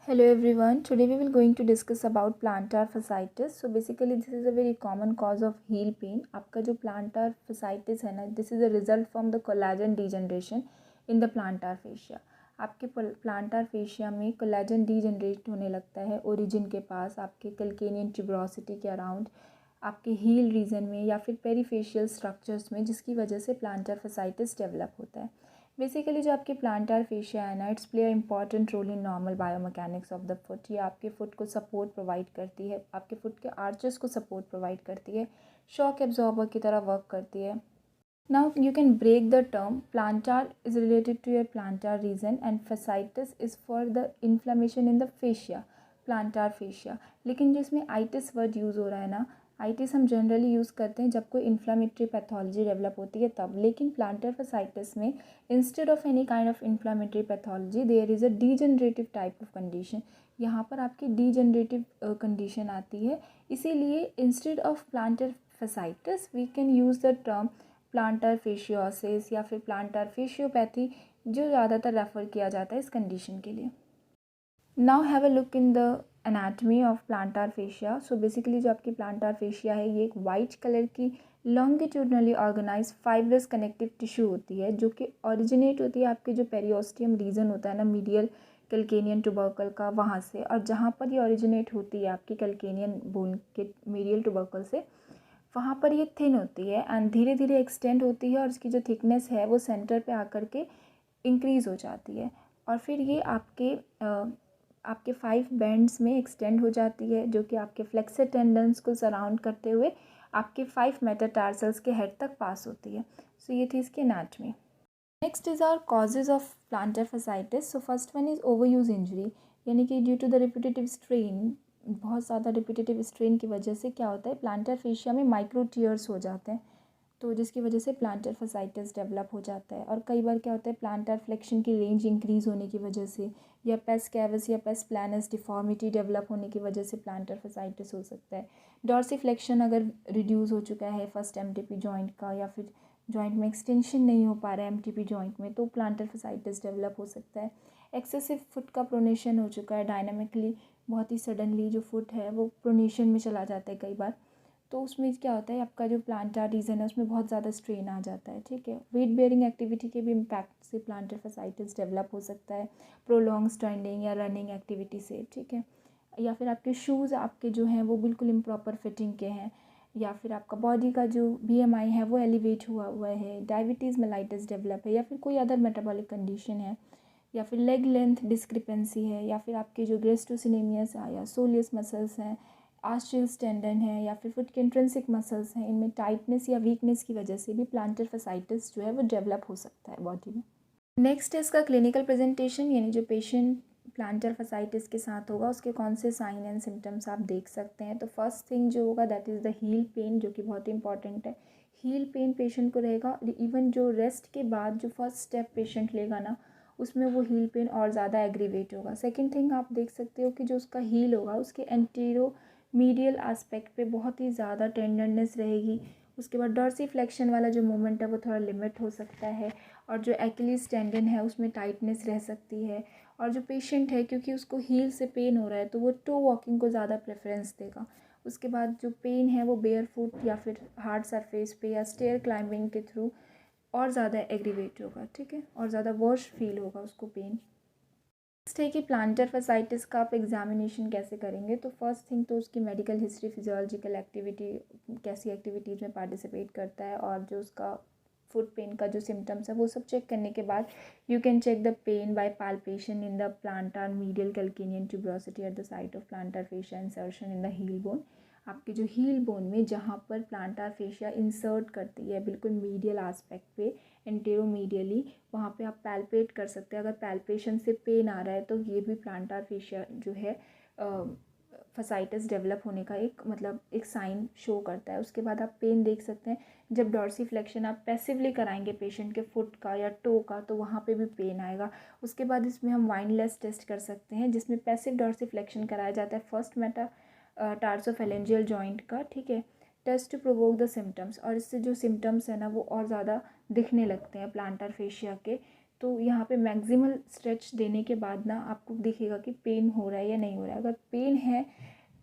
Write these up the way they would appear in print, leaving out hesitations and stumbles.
Hello everyone. Today we will going to discuss about plantar fasciitis. So basically this is a very common cause of heel pain. आपका जो plantar fasciitis है ना, this is a result from the collagen degeneration in the plantar fascia. आपके plantar fascia में collagen degenerate होने लगता है origin के पास, आपके calcaneal tuberosity के around, आपके heel region में या फिर पेरीफेशियल स्ट्रक्चर्स में, जिसकी वजह से plantar fasciitis डेवलप होता है. बेसिकली जो आपके प्लांटार फेशिया है ना, it's play a important role in normal biomechanics of the foot. ये आपके फुट को सपोर्ट प्रोवाइड करती है, आपके फुट के आर्चेस को सपोर्ट प्रोवाइड करती है, शॉक एब्जॉर्बर की तरह वर्क करती है. Now you can break the term. Plantar is related to your plantar region and fasciitis is for the inflammation in the fascia, plantar fascia. लेकिन जिसमें आइटिस वर्ड यूज़ हो रहा है ना, आइटिस हम जनरली यूज़ करते हैं जब कोई इन्फ्लामेटरी पैथोलॉजी डेवलप होती है तब. लेकिन प्लांटर फसाइटिस में instead of any kind of inflammatory pathology there is a degenerative type of condition. यहाँ पर आपकी डीजनरेटिव कंडीशन आती है. इसीलिए instead of plantar fasciitis we can use the term plantar fasciosis या फिर प्लांटर फेशियोपैथी, जो ज़्यादातर रेफ़र किया जाता है इस कंडीशन के लिए. Now have a look in the anatomy of plantar fascia. So basically जो आपकी प्लांटार फेशिया है ये एक वाइट कलर की longitudinally organise fibrous connective tissue होती है, जो कि ओरिजिनेट होती है आपके जो पेरियोस्टियम रीजन होता है ना, मीडियल कैल्केनियन ट्यूबरकल का, वहाँ से. और जहाँ पर ये ओरिजिनेट होती है आपकी कैल्केनियन बोन के मीडियल ट्यूबरकल से, वहाँ पर ये थिन होती है एंड धीरे धीरे एक्सटेंड होती है और इसकी जो थिकनेस है वो सेंटर पे आकर के इंक्रीज़ हो जाती है. और फिर ये आपके 5 बैंड्स में एक्सटेंड हो जाती है, जो कि आपके फ्लेक्सर टेंडन्स को सराउंड करते हुए आपके 5 मेटाटार्सल्स के हेड तक पास होती है. सो ये थी इसकी anatomy. Next is our causes of plantar fasciitis. So first one is overuse injury, यानी कि due to the repetitive strain, बहुत ज़्यादा रिपीटेटिव स्ट्रेन की वजह से क्या होता है, प्लांटर फेशिया में माइक्रो टीयर्स हो जाते हैं, तो जिसकी वजह से प्लांटर फसाइटिस डेवलप हो जाता है. और कई बार क्या होता है, प्लांटर फ्लेक्शन की रेंज इंक्रीज़ होने की वजह से या पेस कैवस या पेस प्लानस डिफॉर्मिटी डेवलप होने की वजह से प्लांटर फसाइटिस हो सकता है. डॉर्सीफ्लेक्शन अगर रिड्यूस हो चुका है फर्स्ट एमटीपी जॉइंट का, या फिर जॉइंट में एक्सटेंशन नहीं हो पा रहा है एमटीपी जॉइंट में, तो प्लांटर फसाइटिस डेवलप हो सकता है. एक्सेसिव फुट का प्रोनेशन हो चुका है डायनामिकली, बहुत ही सडनली जो फुट है वो प्रोनेशन में चला जाता है कई बार, तो उसमें क्या होता है, आपका जो प्लांटार रीजन है उसमें बहुत ज़्यादा स्ट्रेन आ जाता है. ठीक है, वेट बेयरिंग एक्टिविटी के भी इम्पैक्ट से प्लांटर फसाइटिस डेवलप हो सकता है, प्रोलॉन्ग स्टैंडिंग या रनिंग एक्टिविटी से. ठीक है, या फिर आपके शूज़ आपके जो हैं वो बिल्कुल इम्प्रॉपर फिटिंग के हैं, या फिर आपका बॉडी का जो बीएमआई है वो एलिवेट हुआ हुआ है, डायबिटीज़ मेलाइटिस डेवलप है, या फिर कोई अदर मेटाबॉलिक कंडीशन है, या फिर लेग लेंथ डिस्क्रिपेंसी है, या फिर आपके जो ग्रेस्टोसिनेमियस या सोलियस मसल्स हैं, आस्ट्रियल्स टेंडन है, या फिर फुट के इंट्रिंसिक मसल्स हैं, इनमें टाइटनेस या वीकनेस की वजह से भी प्लांटर फसाइटिस जो है वो डेवलप हो सकता है बॉडी में. नेक्स्ट है इसका क्लिनिकल प्रेजेंटेशन, यानी जो पेशेंट प्लांटर फसाइटिस के साथ होगा उसके कौन से साइन एंड सिम्टम्स आप देख सकते हैं. तो फर्स्ट थिंग जो होगा that is the heal pen, जो कि बहुत इंपॉर्टेंट है. हील पेन पेशेंट को रहेगा. इवन जो रेस्ट के बाद जो फर्स्ट स्टेप पेशेंट लेगा ना, उसमें वो हील पेन और ज़्यादा एग्रीवेट होगा. सेकेंड थिंग आप देख सकते हो कि जो उसका हील होगा उसके एंटीरो मीडियल एस्पेक्ट पे बहुत ही ज़्यादा टेंडरनेस रहेगी. उसके बाद डॉर्सीफ्लेक्शन वाला जो मूवमेंट है वो थोड़ा लिमिट हो सकता है, और जो एक्लीज टेंडन है उसमें टाइटनेस रह सकती है. और जो पेशेंट है क्योंकि उसको हील से पेन हो रहा है तो वो टो वॉकिंग को ज़्यादा प्रेफरेंस देगा. उसके बाद जो पेन है वो बेयर फुट या फिर हार्ड सरफेस पे या स्टेयर क्लाइंबिंग के थ्रू और ज़्यादा एग्रीवेट होगा. ठीक है, और ज़्यादा वर्स्ट फील होगा उसको पेन. नेक्स्ट है कि प्लांटर फसाइटिस का आप एग्जामिनेशन कैसे करेंगे. तो फर्स्ट थिंग तो उसकी मेडिकल हिस्ट्री, फिजियोलॉजिकल एक्टिविटी, कैसी एक्टिविटीज़ में पार्टिसिपेट करता है, और जो उसका फुट पेन का जो सिम्टम्स है वो सब चेक करने के बाद you can check the pain by palpation in the plantar medial calcaneal tuberosity at the site of plantar fascia insertion in the heel bone. आपके जो हील बोन में जहाँ पर प्लांटार फेशिया इंसर्ट करती है बिल्कुल मीडियल एस्पेक्ट पे, एंटेरोमीडियली, वहाँ पे आप पैल्पेट कर सकते हैं. अगर पैल्पेशन से पेन आ रहा है तो ये भी प्लांटार फेशिया जो है फसाइटिस डेवलप होने का एक साइन शो करता है. उसके बाद आप पेन देख सकते हैं. जब डॉर्सीफ्लेक्शन आप पैसिवली कराएंगे पेशेंट के फुट का या टो का तो वहाँ पे भी पेन आएगा. उसके बाद इसमें हम वाइनलेस टेस्ट कर सकते हैं, जिसमें पैसिव डॉर्सीफ्लेक्शन कराया जाता है फर्स्ट टार्सोफेलेंजियल जॉइंट का. ठीक है, test to provoke the symptoms, और इससे जो सिम्टम्स है ना वो और ज़्यादा दिखने लगते हैं प्लांटर फेशिया के. तो यहाँ पे मैक्सिमल स्ट्रेच देने के बाद ना आपको दिखेगा कि पेन हो रहा है या नहीं हो रहा है। अगर पेन है,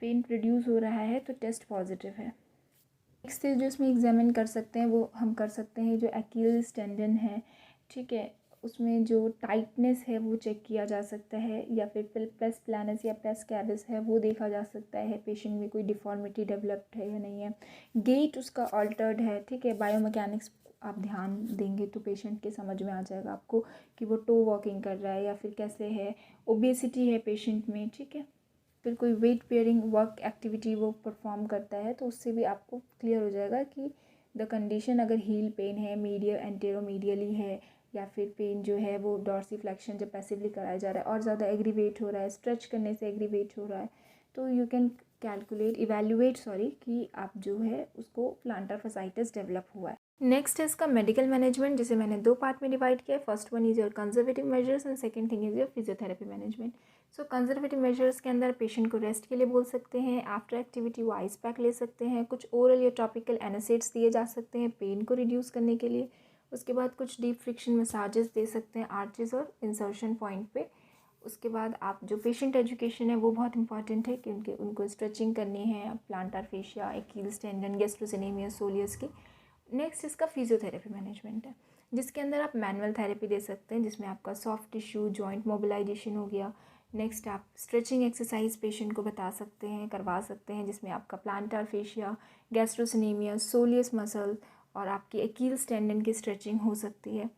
पेन प्रोड्यूस हो रहा है तो टेस्ट पॉजिटिव है। नेक्स्ट जो इसमें एग्जामिन कर सकते हैं वो हम कर सकते हैं जो अकीलेस टेंडन है, ठीक है, उसमें जो टाइटनेस है वो चेक किया जा सकता है, या फिर प्लस प्लानस या प्लस कैबिस है वो देखा जा सकता है, पेशेंट में कोई डिफॉर्मिटी डेवलप्ड है या नहीं है, गेट उसका ऑल्टर्ड है, ठीक है। बायोमैकेनिक्स आप ध्यान देंगे तो पेशेंट के समझ में आ जाएगा आपको कि वो टो वॉकिंग कर रहा है या फिर कैसे है, ओबेसिटी है पेशेंट में, ठीक है, फिर कोई वेट बेयरिंग वर्क एक्टिविटी वो परफॉर्म करता है तो उससे भी आपको क्लियर हो जाएगा कि द कंडीशन अगर हील पेन है, मीडियल एंटेरोमीडियली है, या फिर पेन जो है वो डॉर्सीफ्लेक्शन जब पैसिवली कराया जा रहा है और ज़्यादा एग्रीवेट हो रहा है, स्ट्रेच करने से एग्रीवेट हो रहा है, तो यू कैन कैलकुलेट इवेल्युएट कि आप जो है उसको प्लांटर फसाइटिस डेवलप हुआ है। नेक्स्ट है इसका मेडिकल मैनेजमेंट, जिसे मैंने 2 पार्ट में डिवाइड किया है। First one is your conservative measures and second thing is your physiotherapy management. So conservative measures के अंदर पेशेंट को रेस्ट के लिए बोल सकते हैं, आफ्टर एक्टिविटी वो आइस पैक ले सकते हैं, कुछ ओरल या टॉपिकल एनासिड्स दिए जा सकते हैं पेन को रिड्यूस करने के लिए, उसके बाद कुछ डीप फ्रिक्शन मसाजेस दे सकते हैं आर्चेस और इंसर्शन पॉइंट पे। उसके बाद आप जो पेशेंट एजुकेशन है वो बहुत इंपॉर्टेंट है क्योंकि उनको स्ट्रेचिंग करनी है प्लांटर फेशिया, अकीलेस टेंडन, गैस्ट्रोसिनेमिया सोलियस की। नेक्स्ट इसका फिजियोथेरेपी मैनेजमेंट है, जिसके अंदर आप मैनुअल थेरेपी दे सकते हैं, जिसमें आपका सॉफ्ट टिश्यू जॉइंट मोबिलाइजेशन हो गया। नेक्स्ट आप स्ट्रेचिंग एक्सरसाइज पेशेंट को बता सकते हैं, करवा सकते हैं, जिसमें आपका प्लांटर फेशिया, गैस्ट्रोसिनेमिया, सोलियस मसल और आपकी अकीलेस टेंडन की स्ट्रेचिंग हो सकती है।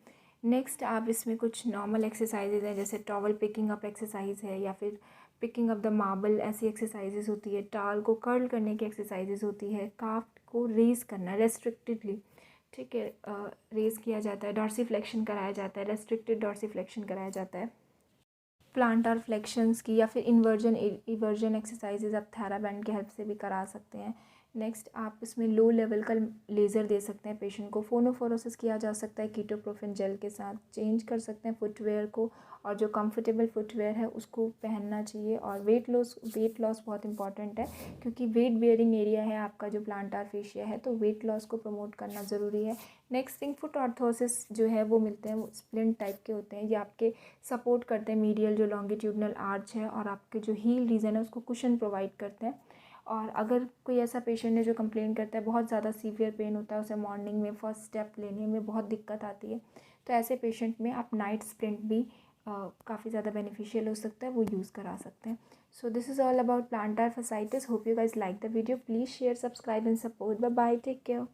नेक्स्ट आप इसमें कुछ नॉर्मल एक्सरसाइजेज हैं, जैसे टॉवल पिकिंग अप एक्सरसाइज है या फिर पिकिंग अप द मार्बल, ऐसी एक्सरसाइजेज होती है। टाल को कर्ल करने की एक्सरसाइजेज होती है। काफ को रेज़ करना रेस्ट्रिक्टेडली, ठीक है, रेज़ किया जाता है। डॉर्सीफ्लेक्शन कराया जाता है, रेस्ट्रिक्टेड डॉर्सीफ्लेक्शन कराया जाता है। प्लांटर फ्लेक्शंस की या फिर इन्वर्जन इवर्जन एक्सरसाइजेज आप थेराबैंड की हेल्प से भी करा सकते हैं। नेक्स्ट आप इसमें लो लेवल का लेज़र दे सकते हैं पेशेंट को। फोनोफोरोसिस किया जा सकता है कीटोप्रोफेन जेल के साथ। चेंज कर सकते हैं फुटवेयर को, और जो कंफर्टेबल फुटवेयर है उसको पहनना चाहिए। और वेट लॉस बहुत इंपॉर्टेंट है क्योंकि वेट बेयरिंग एरिया है आपका जो प्लांटर फेशिया है, तो वेट लॉस को प्रमोट करना ज़रूरी है। नेक्स्ट थिंग, फुट ऑर्थोसिस जो है वो मिलते हैं, वो स्प्लिंट टाइप के होते हैं। ये आपके सपोर्ट करते हैं मीडियल जो लॉन्गिट्यूडनल आर्च है, और आपके जो हील रीजन है उसको कुशन प्रोवाइड करते हैं। और अगर कोई ऐसा पेशेंट है जो कंप्लेन करता है बहुत ज़्यादा सीवियर पेन होता है, उसे मॉर्निंग में फर्स्ट स्टेप लेने में बहुत दिक्कत आती है, तो ऐसे पेशेंट में आप नाइट स्प्लिंट भी काफ़ी ज़्यादा बेनिफिशियल हो सकता है, वो यूज़ करा सकते हैं। So this is all about plantar fasciitis. Hope you guys like the video. Please share, subscribe and support. Bye bye, take care.